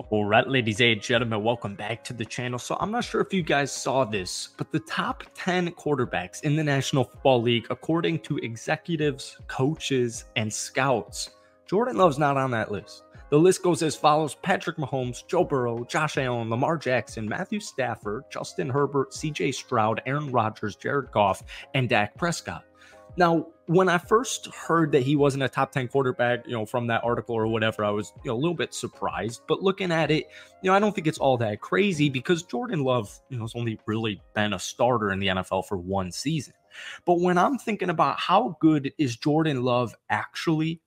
All right, ladies and gentlemen, welcome back to the channel. So I'm not sure if you guys saw this, but the top 10 quarterbacks in the National Football League, according to executives, coaches, and scouts, Jordan Love's not on that list. The list goes as follows: Patrick Mahomes, Joe Burrow, Josh Allen, Lamar Jackson, Matthew Stafford, Justin Herbert, CJ Stroud, Aaron Rodgers, Jared Goff, and Dak Prescott. Now, when I first heard that he wasn't a top 10 quarterback, from that article or whatever, I was, a little bit surprised. But looking at it, I don't think it's all that crazy because Jordan Love, has only really been a starter in the NFL for one season. But when I'm thinking about how good is Jordan Love actually,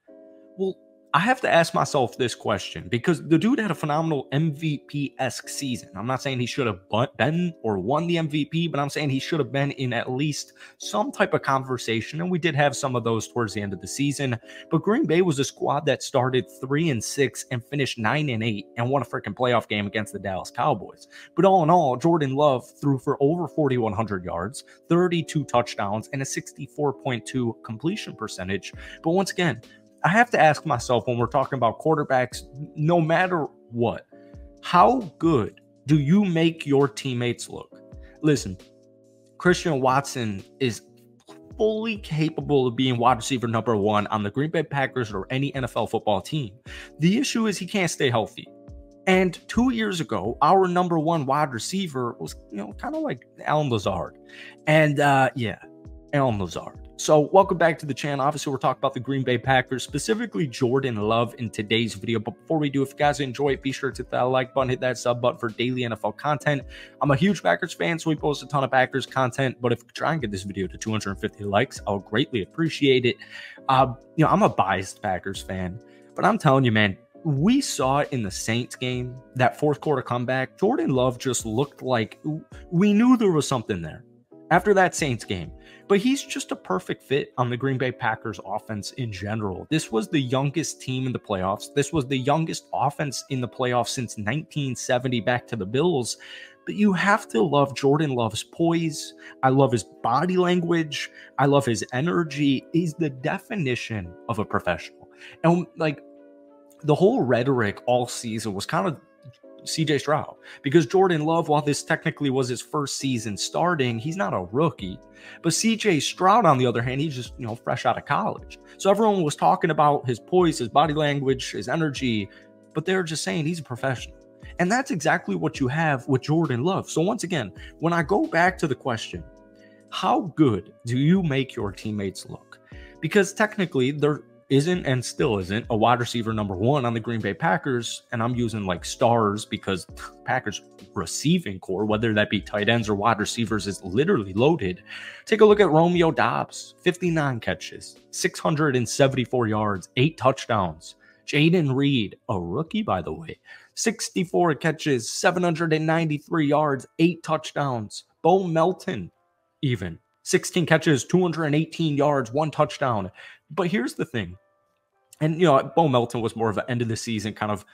well, I have to ask myself this question because the dude had a phenomenal MVP-esque season. I'm not saying he should have been or won the MVP, but I'm saying he should have been in at least some type of conversation. And we did have some of those towards the end of the season. But Green Bay was a squad that started 3-6 and finished 9-8 and won a freaking playoff game against the Dallas Cowboys. But all in all, Jordan Love threw for over 4,100 yards, 32 touchdowns, and a 64.2 completion percentage. But once again, I have to ask myself when we're talking about quarterbacks, no matter what, how good do you make your teammates look? Listen, Christian Watson is fully capable of being wide receiver number one on the Green Bay Packers or any NFL football team. The issue is he can't stay healthy. And 2 years ago, our number one wide receiver was, kind of like Allen Lazard. And Allen Lazard. So welcome back to the channel. Obviously, we're talking about the Green Bay Packers, specifically Jordan Love in today's video. But before we do, if you guys enjoy it, be sure to hit that like button, hit that sub button for daily NFL content. I'm a huge Packers fan, so we post a ton of Packers content. But if you try and get this video to 250 likes, I'll greatly appreciate it. I'm a biased Packers fan, but I'm telling you, man, we saw it in the Saints game, that fourth quarter comeback. Jordan Love just looked like we knew there was something there after that Saints game. But he's just a perfect fit on the Green Bay Packers offense in general. This was the youngest team in the playoffs. This was the youngest offense in the playoffs since 1970 back to the Bills. But you have to love Jordan Love's poise. I love his body language. I love his energy. He's the definition of a professional. And the whole rhetoric all season was kind of CJ Stroud, because Jordan Love, while this technically was his first season starting, he's not a rookie. But CJ Stroud, on the other hand, he's just, fresh out of college. So everyone was talking about his poise, his body language, his energy, but they're just saying he's a professional. And that's exactly what you have with Jordan Love. So once again, when I go back to the question, how good do you make your teammates look? Because technically there isn't and still isn't a wide receiver number one on the Green Bay Packers. And I'm using stars because Packers receiving core, whether that be tight ends or wide receivers, is literally loaded. Take a look at Romeo Doubs, 59 catches, 674 yards, 8 touchdowns. Jaden Reed, a rookie, by the way, 64 catches, 793 yards, 8 touchdowns. Bo Melton, even 16 catches, 218 yards, 1 touchdown. But here's the thing. And, Bo Melton was more of an end of the season kind of,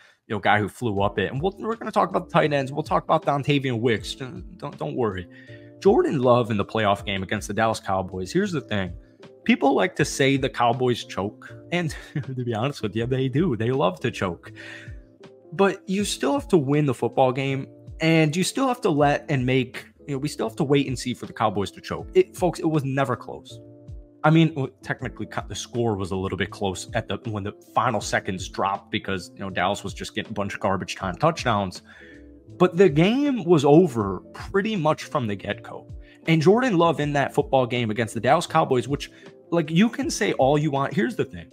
guy who flew up it. And we're going to talk about the tight ends. We'll talk about Dontavian Wicks. Don't worry. Jordan Love in the playoff game against the Dallas Cowboys. Here's the thing. People like to say the Cowboys choke. And to be honest with you, they do. They love to choke. But you still have to win the football game. And you still have to we still have to wait and see for the Cowboys to choke. Folks, it was never close. I mean, technically, the score was a little bit close when the final seconds dropped because Dallas was just getting a bunch of garbage time touchdowns. But the game was over pretty much from the get-go. And Jordan Love in that football game against the Dallas Cowboys, which, you can say all you want. Here's the thing: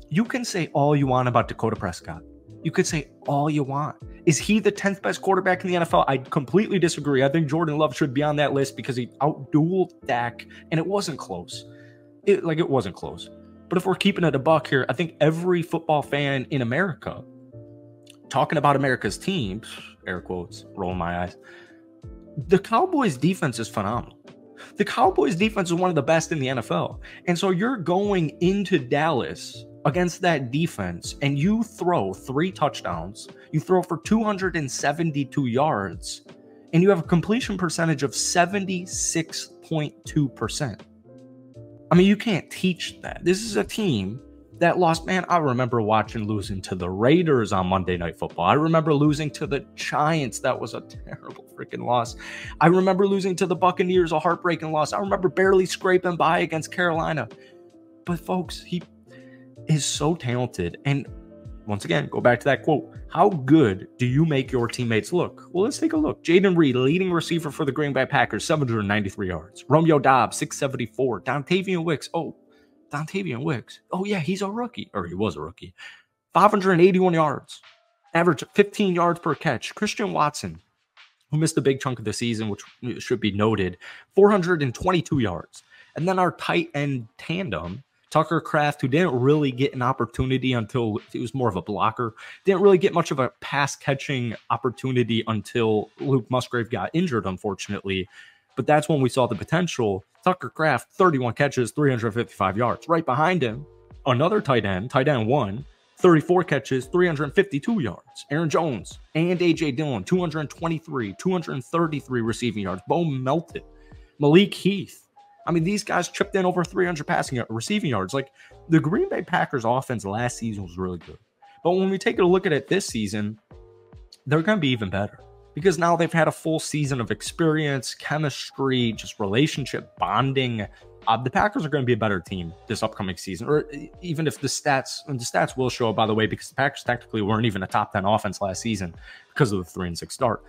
you can say all you want about Dakota Prescott. You could say all you want. Is he the 10th best quarterback in the NFL? I completely disagree. I think Jordan Love should be on that list because he outdueled Dak, and it wasn't close. It wasn't close. But if we're keeping it a buck here, I think every football fan in America, talking about America's team, air quotes, rolling my eyes, the Cowboys defense is phenomenal. The Cowboys defense is one of the best in the NFL. And so you're going into Dallas against that defense and you throw 3 touchdowns, you throw for 272 yards, and you have a completion percentage of 76.2%. I mean, you can't teach that. This is a team That loss, man, I remember losing to the Raiders on Monday Night Football. I remember losing to the Giants. That was a terrible freaking loss. I remember losing to the Buccaneers, a heartbreaking loss. I remember barely scraping by against Carolina. But folks, he is so talented. And once again, go back to that quote. How good do you make your teammates look? Well, let's take a look. Jayden Reed, leading receiver for the Green Bay Packers, 793 yards. Romeo Doubs, 674. Dontavian Wicks. Oh, yeah, he's a rookie. Or he was a rookie. 581 yards. Average 15 yards per catch. Christian Watson, who missed a big chunk of the season, which should be noted, 422 yards. And then our tight end tandem, Tucker Kraft, who didn't really get an opportunity until he was more of a blocker, didn't really get much of a pass catching opportunity until Luke Musgrave got injured, unfortunately. But that's when we saw the potential. Tucker Kraft, 31 catches, 355 yards. Right behind him, another tight end 1, 34 catches, 352 yards. Aaron Jones and A.J. Dillon, 233 receiving yards. Bo Melton, Malik Heath. I mean, these guys chipped in over 300 receiving yards. Like, the Green Bay Packers offense last season was really good. But when we take a look at it this season, they're going to be even better. Because now they've had a full season of experience, chemistry, just relationship bonding. The Packers are going to be a better team this upcoming season, or even if the stats will show, by the way, because the Packers technically weren't even a top 10 offense last season because of the 3-6 start.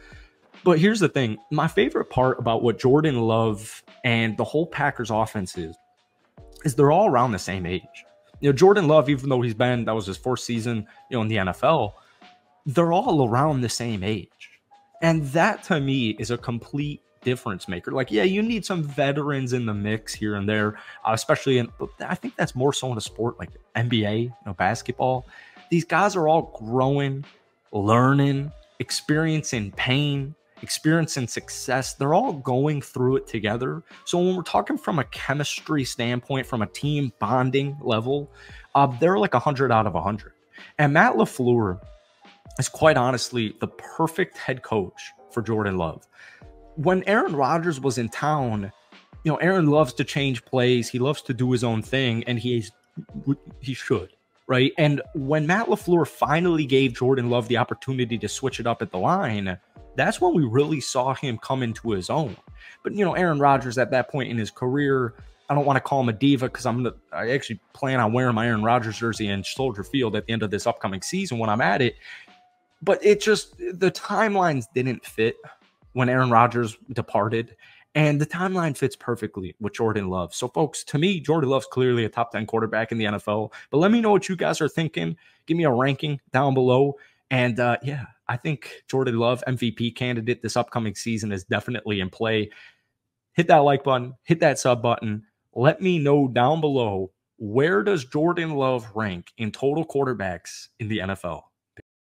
But here's the thing. My favorite part about what Jordan Love and the whole Packers offense is they're all around the same age. You know, Jordan Love, even though that was his fourth season, in the NFL, they're all around the same age. And that, to me, is a complete difference maker. Like, yeah, you need some veterans in the mix here and there, especially I think that's more so in a sport like NBA, basketball. These guys are all growing, learning, experiencing pain, experiencing success. They're all going through it together. So when we're talking from a chemistry standpoint, from a team bonding level, they're like 100 out of 100. And Matt LaFleur is quite honestly the perfect head coach for Jordan Love. When Aaron Rodgers was in town, Aaron loves to change plays. He loves to do his own thing, and he should, right? And when Matt LaFleur finally gave Jordan Love the opportunity to switch it up at the line, that's when we really saw him come into his own. But, Aaron Rodgers at that point in his career, I don't want to call him a diva because I actually plan on wearing my Aaron Rodgers jersey in Soldier Field at the end of this upcoming season when I'm at it. But the timelines didn't fit when Aaron Rodgers departed, and the timeline fits perfectly with Jordan Love. So, folks, to me, Jordan Love's clearly a top 10 quarterback in the NFL. But let me know what you guys are thinking. Give me a ranking down below. And, I think Jordan Love, MVP candidate this upcoming season, is definitely in play. Hit that like button. Hit that sub button. Let me know down below, where does Jordan Love rank in total quarterbacks in the NFL?